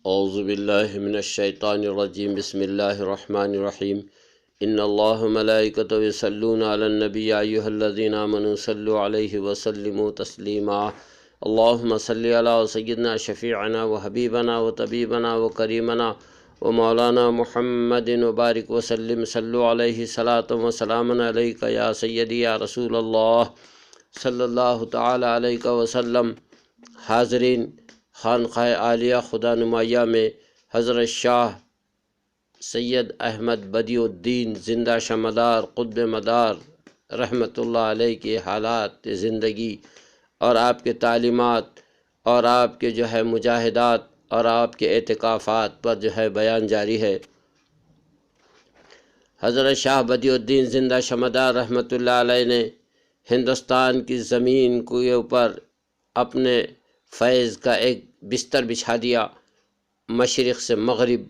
اعوذ باللہ من الشیطان الرجیم بسم اللہ الرحمن الرحیم ان اللہ ملائکتہ یصلون علی النبی یا ایھا الذین آمنوا صلوا علیہ وسلموا تسلیما اللہم صلی علی سیدنا شفیعنا وحبیبنا وطبیبنا وکریمنا ومولانا محمد وبارک وسلم صلوا علیہ صلاۃ وسلام علیک یا سیدی یا رسول اللہ صلی اللہ تعالی علیہ وسلم۔ حاضرین، خانقاہ عالیہ خدا نمایہ میں حضرت شاہ سید احمد بدیع الدین زندہ شمدار قطب مدار رحمۃ اللہ علیہ کے حالات زندگی اور آپ کے تعلیمات اور آپ کے مجاہدات اور آپ کے اعتکافات پر بیان جاری ہے۔ حضرت شاہ بدیع الدین زندہ شمدار رحمۃ اللہ علیہ نے ہندوستان کی زمین کے اوپر اپنے فیض کا ایک بستر بچھا دیا۔ مشرق سے مغرب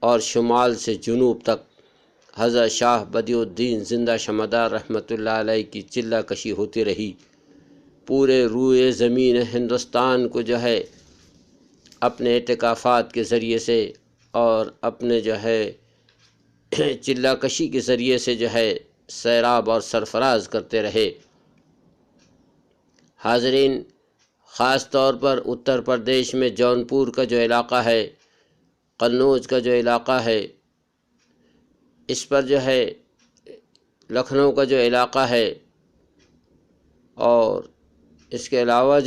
اور شمال سے جنوب تک حضرت شاہ بدیع الدین زندہ شمدار رحمۃ اللہ علیہ کی چلہ کشی ہوتی رہی۔ پورے روئے زمین ہندوستان کو اپنے اعتکافات کے ذریعے سے اور اپنے چلہ کشی کے ذریعے سے سیراب اور سرفراز کرتے رہے۔ حاضرین، خاص طور پر اتر پردیش میں جونپور کا جو علاقہ ہے، قنوج کا جو علاقہ ہے، اس پر لکھنؤ کا جو علاقہ ہے، اور اس کے علاوہ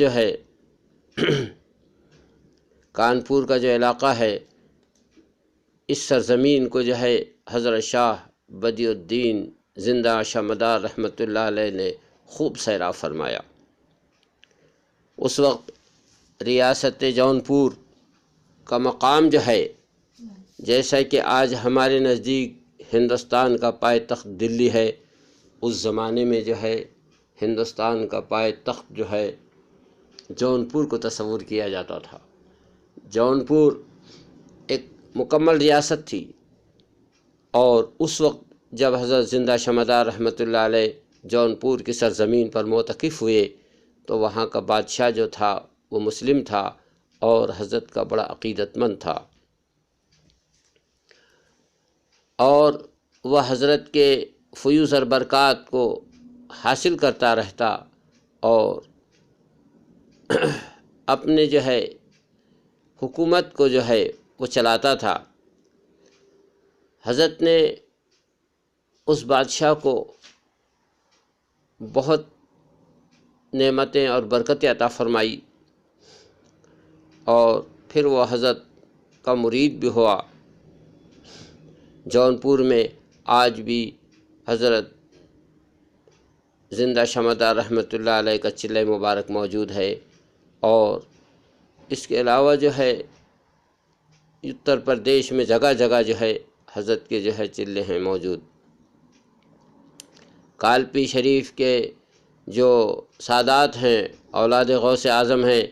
کانپور کا جو علاقہ ہے، اس سرزمین کو حضرت شاہ بدیع الدین زندہ شمدار رحمۃ اللہ علیہ نے خوب سیراب فرمایا۔ اس وقت ریاست جونپور کا مقام جیسا کہ آج ہمارے نزدیک ہندوستان کا پائے تخت دلی ہے، اس زمانے میں ہندوستان کا پائے تخت جونپور کو تصور کیا جاتا تھا۔ جونپور ایک مکمل ریاست تھی، اور اس وقت جب حضرت زندہ شمدار رحمۃ اللہ علیہ جونپور کی سرزمین پر معتکف ہوئے تو وہاں کا بادشاہ جو تھا وہ مسلم تھا اور حضرت کا بڑا عقیدت مند تھا، اور وہ حضرت کے فیوض اور برکات کو حاصل کرتا رہتا اور اپنے حکومت کو وہ چلاتا تھا۔ حضرت نے اس بادشاہ کو بہت نعمتیں اور برکتیں عطا فرمائی، اور پھر وہ حضرت کا مرید بھی ہوا۔ جونپور میں آج بھی حضرت زندہ شمدار رحمۃ اللہ علیہ کا چلہ مبارک موجود ہے، اور اس کے علاوہ اتر پردیش میں جگہ جگہ حضرت کے چلے ہیں موجود۔ کالپی شریف کے جو سادات ہیں، اولاد غوث اعظم ہیں،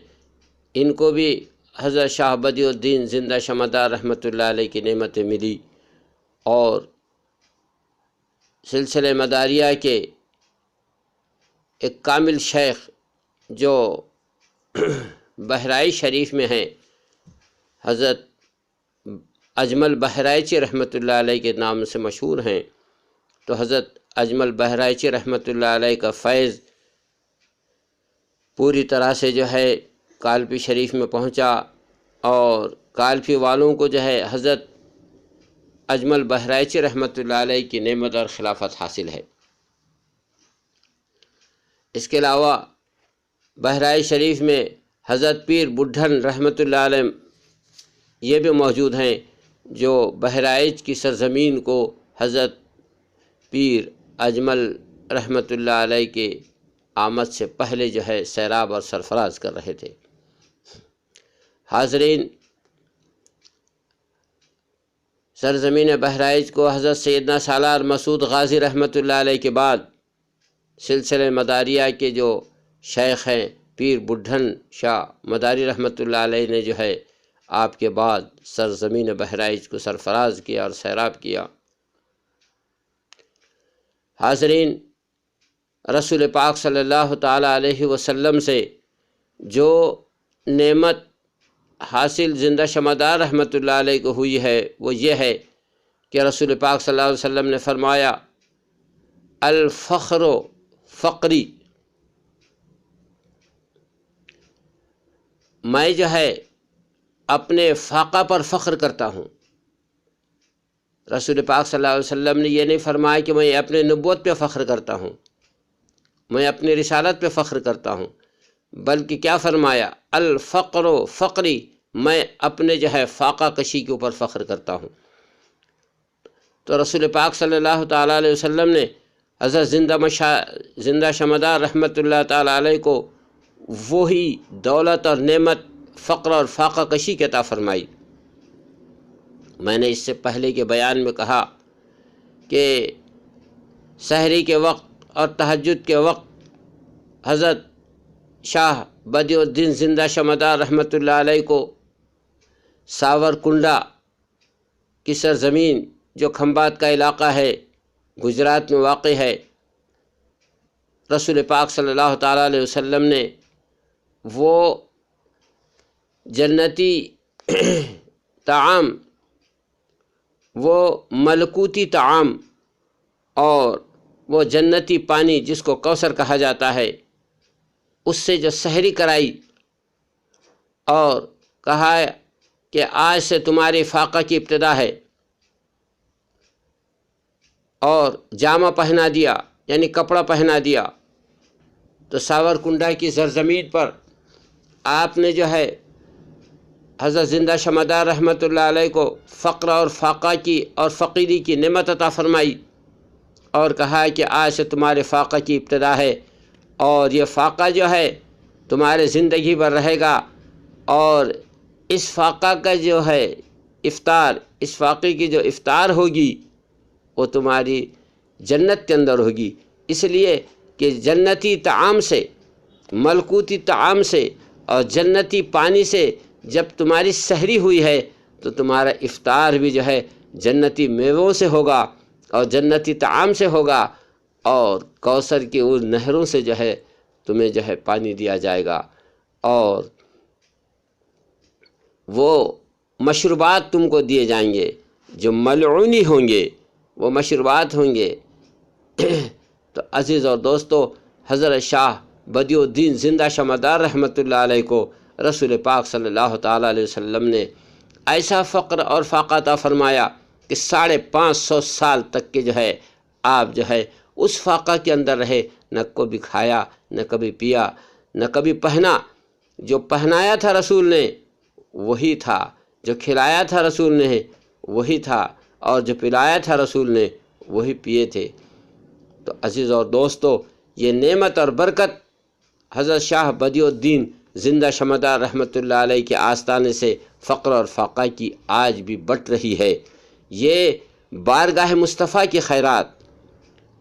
ان کو بھی حضرت شاہ بدیع الدین زندہ شمدار رحمۃ اللہ علیہ کی نعمتیں ملی، اور سلسلہ مداریہ کے ایک کامل شیخ جو بہرائچ شریف میں ہیں، حضرت اجمل بہرائچی رحمۃ اللہ علیہ کے نام سے مشہور ہیں، تو حضرت اجمل بہرائچی رحمۃ اللہ علیہ کا فیض پوری طرح سے کالپی شریف میں پہنچا، اور کالپی والوں کو حضرت اجمل بہرائچی رحمۃ اللہ علیہ کی نعمت اور خلافت حاصل ہے۔ اس کے علاوہ بہرائچ شریف میں حضرت پیر بڈھن رحمۃ اللہ علیہ یہ بھی موجود ہیں، جو بہرائچ کی سرزمین کو حضرت پیر اجمل رحمۃ اللہ علیہ کے آمد سے پہلے سیراب اور سرفراز کر رہے تھے۔ حاضرین، سرزمین بہرائچ کو حضرت سیدنا سالار مسعود غازی رحمۃ اللہ علیہ کے بعد سلسلہ مداریہ کے جو شیخ ہیں پیر بڈھن شاہ مداری رحمۃ اللہ علیہ نے آپ کے بعد سرزمین بہرائچ کو سرفراز کیا اور سیراب کیا۔ حاضرین، رسول پاک صلی اللہ تعالیٰ علیہ وسلم سے جو نعمت حاصل زندہ شمعدار رحمۃ اللہ علیہ کو ہوئی ہے وہ یہ ہے کہ رسول پاک صلی اللہ علیہ وسلم نے فرمایا الفخر فقری، میں جو ہے اپنے فاقہ پر فخر کرتا ہوں۔ رسول پاک صلی اللہ علیہ وسلم نے یہ نہیں فرمایا کہ میں اپنے نبوت پہ فخر کرتا ہوں، میں اپنی رسالت پہ فخر کرتا ہوں، بلکہ کیا فرمایا الفقر فقری، میں اپنے جو ہے فاقہ کشی کے اوپر فخر کرتا ہوں۔ تو رسول پاک صلی اللہ تعالیٰ علیہ وسلم نے حضرت زندہ شمعدار رحمۃ اللہ تعالیٰ علیہ کو وہی دولت اور نعمت فقر اور فاقہ کشی کی عطا فرمائی۔ میں نے اس سے پہلے کے بیان میں کہا کہ سحری کے وقت اور تہجد کے وقت حضرت شاہ بدیع الدین زندہ شمعدار رحمۃ اللہ علیہ کو ساور کنڈا کی سرزمین جو کھمبات کا علاقہ ہے گجرات میں واقع ہے، رسول پاک صلی اللہ تعالیٰ علیہ وسلم نے وہ جنتی طعام، وہ ملکوتی طعام اور وہ جنتی پانی جس کو کوثر کہا جاتا ہے، اس سے جو سحری کرائی اور کہا کہ آج سے تمہاری فاقہ کی ابتدا ہے، اور جامہ پہنا دیا یعنی کپڑا پہنا دیا، تو ساور کنڈا کی سرزمین پر آپ نے جو ہے حضرت زندہ شمعدار رحمۃ اللہ علیہ کو فقر اور فاقہ کی اور فقیری کی نعمت عطا فرمائی اور کہا کہ آج سے تمہارے فاقہ کی ابتدا ہے، اور یہ فاقہ جو ہے تمہارے زندگی بھر رہے گا، اور اس فاقہ کا جو ہے افطار، اس فاقے کی جو افطار ہوگی وہ تمہاری جنت کے اندر ہوگی، اس لیے کہ جنتی طعام سے، ملکوتی طعام سے اور جنتی پانی سے جب تمہاری سحری ہوئی ہے تو تمہارا افطار بھی جو ہے جنتی میووں سے ہوگا اور جنتی طعام سے ہوگا، اور کوثر کی ان نہروں سے جو ہے تمہیں جو ہے پانی دیا جائے گا، اور وہ مشروبات تم کو دیے جائیں گے جو ملعونی ہوں گے، وہ مشروبات ہوں گے۔ تو عزیز اور دوستو، حضرت شاہ بدیع الدین زندہ شمعدار رحمۃ اللہ علیہ کو رسول پاک صلی اللہ تعالیٰ علیہ وسلم نے ایسا فقر اور فاقہ عطا فرمایا کہ 550 سال تک کے جو ہے آپ جو ہے اس فاقہ کے اندر رہے، نہ کبھی کھایا، نہ کبھی پیا، نہ کبھی پہنا۔ جو پہنایا تھا رسول نے وہی تھا، جو کھلایا تھا رسول نے وہی تھا، اور جو پلایا تھا رسول نے وہی پیے تھے۔ تو عزیز اور دوستو، یہ نعمت اور برکت حضرت شاہ بدیع الدین زندہ شمعدار رحمۃ اللہ علیہ کے آستانے سے فقر اور فاقہ کی آج بھی بٹ رہی ہے۔ یہ بارگاہ مصطفیٰ کی خیرات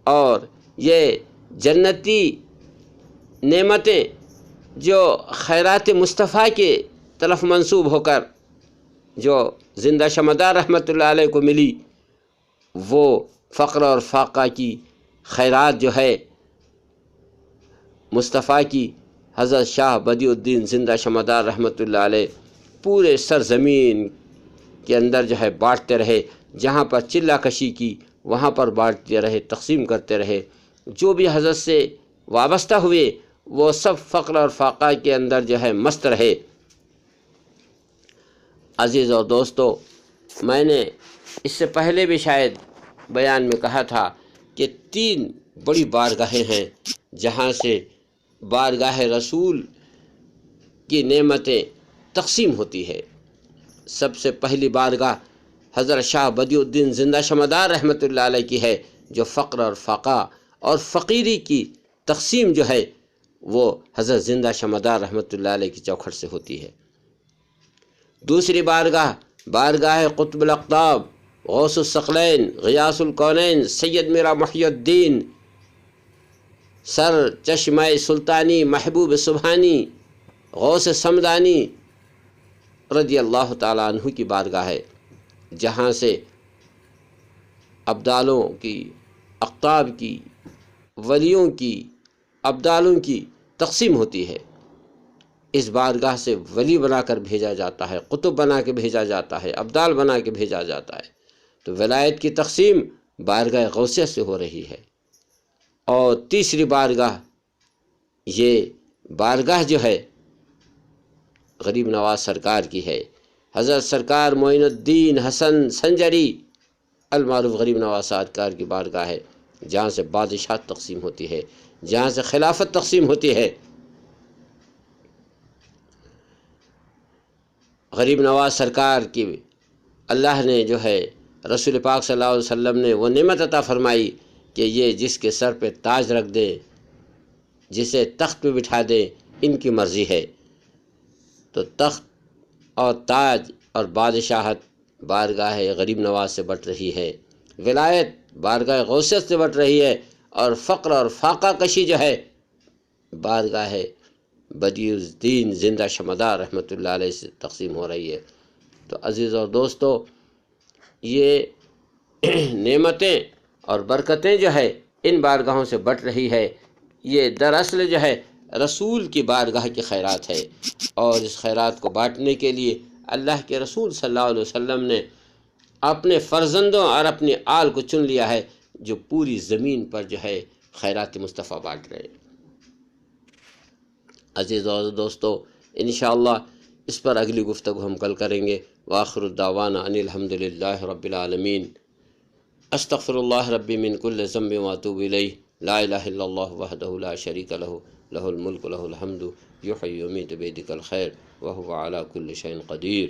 اور یہ جنتی نعمتیں جو خیرات مصطفیٰ کے طرف منسوب ہو کر جو زندہ شمعدار رحمۃ اللہ علیہ کو ملی، وہ فقر اور فاقہ کی خیرات جو ہے مصطفیٰ کی، حضرت شاہ بدیع الدین زندہ شمعدار رحمۃ اللہ علیہ پورے سرزمین کے اندر جو ہے بانٹتے رہے، جہاں پر چلہ کشی کی وہاں پر بانٹتے رہے، تقسیم کرتے رہے، جو بھی حضرت سے وابستہ ہوئے وہ سب فقر اور فاقہ کے اندر جو ہے مست رہے۔ عزیز اور دوستو، میں نے اس سے پہلے بھی شاید بیان میں کہا تھا کہ 3 بڑی بارگاہیں ہیں جہاں سے بارگاہ رسول کی نعمتیں تقسیم ہوتی ہے۔ سب سے پہلی بارگاہ حضرت شاہ بدیع الدین زندہ شمعدار رحمۃ اللہ علیہ کی ہے، جو فقر اور فاقہ اور فقیری کی تقسیم جو ہے وہ حضرت زندہ شمعدار رحمۃ اللہ علیہ کی چوکھٹ سے ہوتی ہے۔ دوسری بارگاہ قطب الاقطاب غوث الثقلین غیاث الکونین سید میرا محی الدین سر چشمہ سلطانی محبوب سبحانی غوث سمدانی رضی اللہ تعالیٰ عنہ کی بارگاہ ہے، جہاں سے ابدالوں کی، اقطاب کی، ولیوں کی، ابدالوں کی تقسیم ہوتی ہے۔ اس بارگاہ سے ولی بنا کر بھیجا جاتا ہے، قطب بنا کے بھیجا جاتا ہے، ابدال بنا کے بھیجا جاتا ہے۔ تو ولایت کی تقسیم بارگاہ غوثیہ سے ہو رہی ہے۔ اور تیسری بارگاہ، یہ بارگاہ جو ہے غریب نواز سرکار کی ہے۔ حضرت سرکار معین الدین حسن سنجری المعروف غریب نواز سرکار کی بارگاہ ہے، جہاں سے بادشاہت تقسیم ہوتی ہے، جہاں سے خلافت تقسیم ہوتی ہے۔ غریب نواز سرکار کی اللہ نے جو ہے رسول پاک صلی اللہ علیہ وسلم نے وہ نعمت عطا فرمائی کہ یہ جس کے سر پہ تاج رکھ دے، جسے تخت پہ بٹھا دے، ان کی مرضی ہے۔ تو تخت اور تاج اور بادشاہت بارگاہ غریب نواز سے بٹ رہی ہے، ولایت بارگاہ غوثیت سے بٹ رہی ہے، اور فقر اور فاقہ کشی جو ہے بارگاہ بدیع الدین زندہ شمدار رحمۃ اللہ علیہ سے تقسیم ہو رہی ہے۔ تو عزیز اور دوستو، یہ نعمتیں اور برکتیں جو ہے ان بارگاہوں سے بٹ رہی ہے، یہ دراصل جو ہے رسول کی بارگاہ کی خیرات ہے، اور اس خیرات کو بانٹنے کے لیے اللہ کے رسول صلی اللہ علیہ وسلم نے اپنے فرزندوں اور اپنی آل کو چن لیا ہے، جو پوری زمین پر جو ہے خیرات مصطفیٰ بانٹ رہے ہیں۔ عزیز اور دوستو، انشاءاللہ اس پر اگلی گفتگو ہم کل کریں گے۔ وآخر الدعوانا ان الحمد للہ رب العالمین۔ استغفر اللہ ربی من کل ذنب واتوب الیہ، لا الہ الا اللہ وحدہ لا شریک لہ، لہ الملک لہ الحمد یحیی ویمیت بیدک الخیر وہو علی کل شیء قدیر۔